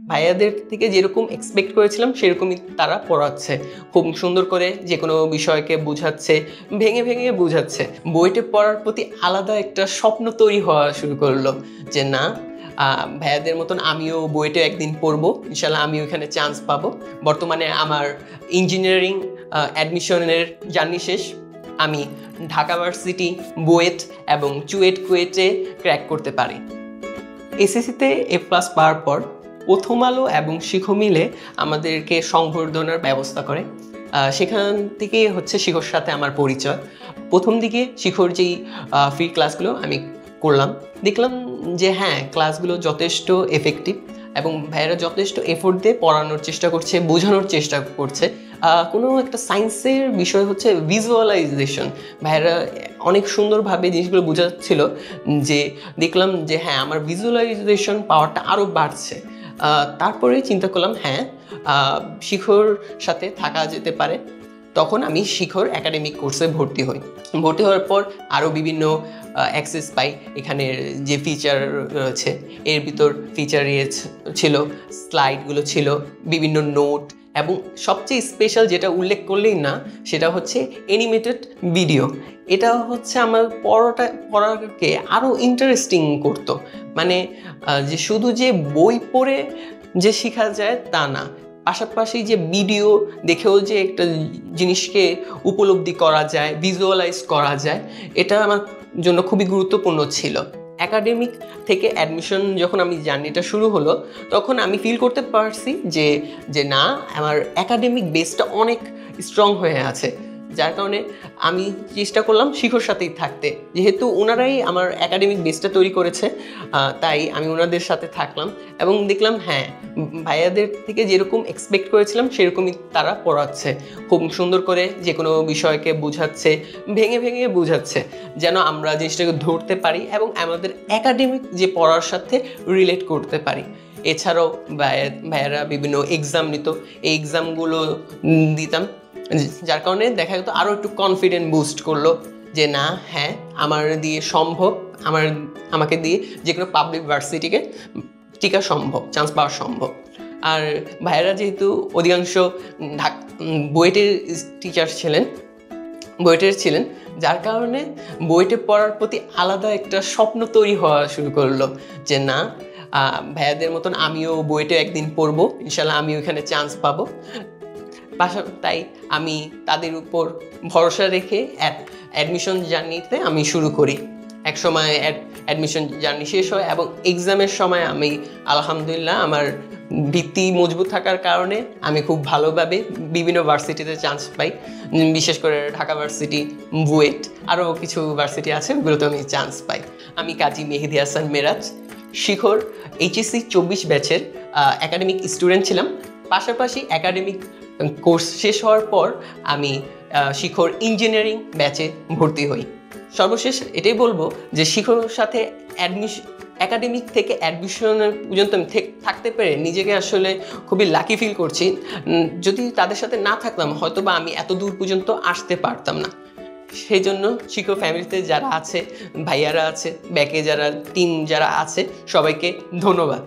ভাইয়াদের থেকে যেরকম এক্সপেক্ট করেছিলাম সেরকমই তারা পড়াচ্ছে, খুব সুন্দর করে যে কোনো বিষয়কে বোঝাচ্ছে, ভেঙে ভেঙে বোঝাচ্ছে। বইটা পড়ার প্রতি আলাদা একটা স্বপ্ন তৈরি হওয়া শুরু করলো যে না, ভাইয়াদের মতন আমিও বইটা একদিন পড়বো, ইনশাল্লাহ আমিও এখানে চান্স পাবো। বর্তমানে আমার ইঞ্জিনিয়ারিং অ্যাডমিশনের জার্নি শেষ। আমি ঢাকা ভার্সিটি, বুয়েট এবং চুয়েট কুয়েটে ক্র্যাক করতে পারি। এসএসসিতে এ প্লাস পাওয়ার পর প্রথম আলো এবং শিখো মিলে আমাদেরকে সংবর্ধনার ব্যবস্থা করে। সেখান থেকে হচ্ছে শিখোর সাথে আমার পরিচয়। প্রথম দিকে শিখোর যেই ফ্রি ক্লাসগুলো আমি করলাম, দেখলাম যে হ্যাঁ, ক্লাসগুলো যথেষ্ট এফেক্টিভ এবং ভাইয়েরা যথেষ্ট এফোর্ট দিয়ে পড়ানোর চেষ্টা করছে, বোঝানোর চেষ্টা করছে। কোনো একটা সায়েন্সের বিষয় হচ্ছে ভিজুয়ালাইজেশন, ভাইয়েরা অনেক সুন্দরভাবে জিনিসগুলো বোঝাচ্ছিল যে দেখলাম যে হ্যাঁ, আমার ভিজুয়ালাইজেশন পাওয়ারটা আরও বাড়ছে। তারপরে চিন্তা করলাম হ্যাঁ, শিখোর সাথে থাকা যেতে পারে। তখন আমি শিখোর একাডেমিক কোর্সে ভর্তি হই। ভর্তি হওয়ার পর আরও বিভিন্ন অ্যাক্সেস পাই। এখানের যে ফিচার রয়েছে, এর ভিতর ফিচার ছিল, স্লাইডগুলো ছিল, বিভিন্ন নোট এবং সবচেয়ে স্পেশাল যেটা উল্লেখ করলেই না সেটা হচ্ছে অ্যানিমেটেড ভিডিও। এটা হচ্ছে আমার পড়াকে আরও ইন্টারেস্টিং করতো। মানে যে শুধু যে বই পড়ে যে শেখা যায় তা না, পাশাপাশি যে ভিডিও দেখেও যে একটা জিনিসকে উপলব্ধি করা যায়, ভিজুয়ালাইজ করা যায়, এটা আমার জন্য খুবই গুরুত্বপূর্ণ ছিল। একাডেমিক থেকে অ্যাডমিশন যখন আমি জার্নিটা শুরু হলো, তখন আমি ফিল করতে পারছি যে না, আমার একাডেমিক বেসটা অনেক স্ট্রং হয়ে আছে। যার কারণে আমি চেষ্টা করলাম শিখোর সাথেই থাকতে, যেহেতু ওনারাই আমার একাডেমিক বেসটা তৈরি করেছে, তাই আমি ওনাদের সাথে থাকলাম এবং দেখলাম হ্যাঁ, ভাইয়াদের থেকে যেরকম এক্সপেক্ট করেছিলাম সেরকমই তারা পড়াচ্ছে, খুব সুন্দর করে যে কোনো বিষয়কে বোঝাচ্ছে, ভেঙে ভেঙে বোঝাচ্ছে, যেন আমরা জিনিসটাকে ধরতে পারি এবং আমাদের একাডেমিক যে পড়ার সাথে রিলেট করতে পারি। এছাড়াও ভাইয়ারা বিভিন্ন এক্সাম নিত, এই এক্সামগুলো দিতাম, যার কারণে দেখা যেত আরও একটু কনফিডেন্ট বুস্ট করলো যে না হ্যাঁ, আমার দিয়ে সম্ভব, আমাকে দিয়ে যে কোনো পাবলিক ভার্সিটিকে টিকা সম্ভব, চান্স পাওয়া সম্ভব। আর ভাইয়েরা যেহেতু অধিকাংশ বুয়েটের টিচার ছিলেন, যার কারণে বুয়েটে পড়ার প্রতি আলাদা একটা স্বপ্ন তৈরি হওয়া শুরু করলো যে না, ভাইয়াদের মতন আমিও বুয়েটে একদিন পড়বো, ইনশাল্লাহ আমিও এখানে চান্স পাবো। তাই আমি তাদের উপর ভরসা রেখে অ্যাডমিশন জার্নিতে আমি শুরু করি। এক সময় অ্যাডমিশন জার্নি শেষ হয় এবং এক্সামের সময় আমি আলহামদুলিল্লাহ আমার ভিত্তি মজবুত থাকার কারণে আমি খুব ভালোভাবে বিভিন্ন ভার্সিটিতে চান্স পাই, বিশেষ করে ঢাকা ভার্সিটি, বুয়েট, আরও কিছু ভার্সিটি আছে, ওগুলোতে আমি চান্স পাই। আমি কাজী মেহেদি হাসান মেরাজ, শিখোর এইচএসসি 24 ব্যাচের একাডেমিক স্টুডেন্ট ছিলাম। পাশাপাশি একাডেমিক কোর্স শেষ হওয়ার পর আমি শিখোর ইঞ্জিনিয়ারিং ব্যাচে ভর্তি হই। সর্বশেষ এটাই বলবো যে শিখোর সাথে একাডেমিক থেকে অ্যাডমিশনের পর্যন্ত আমি থাকতে পেরে নিজেকে আসলে খুবই লাকি ফিল করছি। যদি তাদের সাথে না থাকতাম হয়তো বা আমি এত দূর পর্যন্ত আসতে পারতাম না। সেই জন্য শিখো ফ্যামিলিতে যারা আছে, ভাইয়ারা আছে, ব্যাকে যারা টিম যারা আছে, সবাইকে ধন্যবাদ।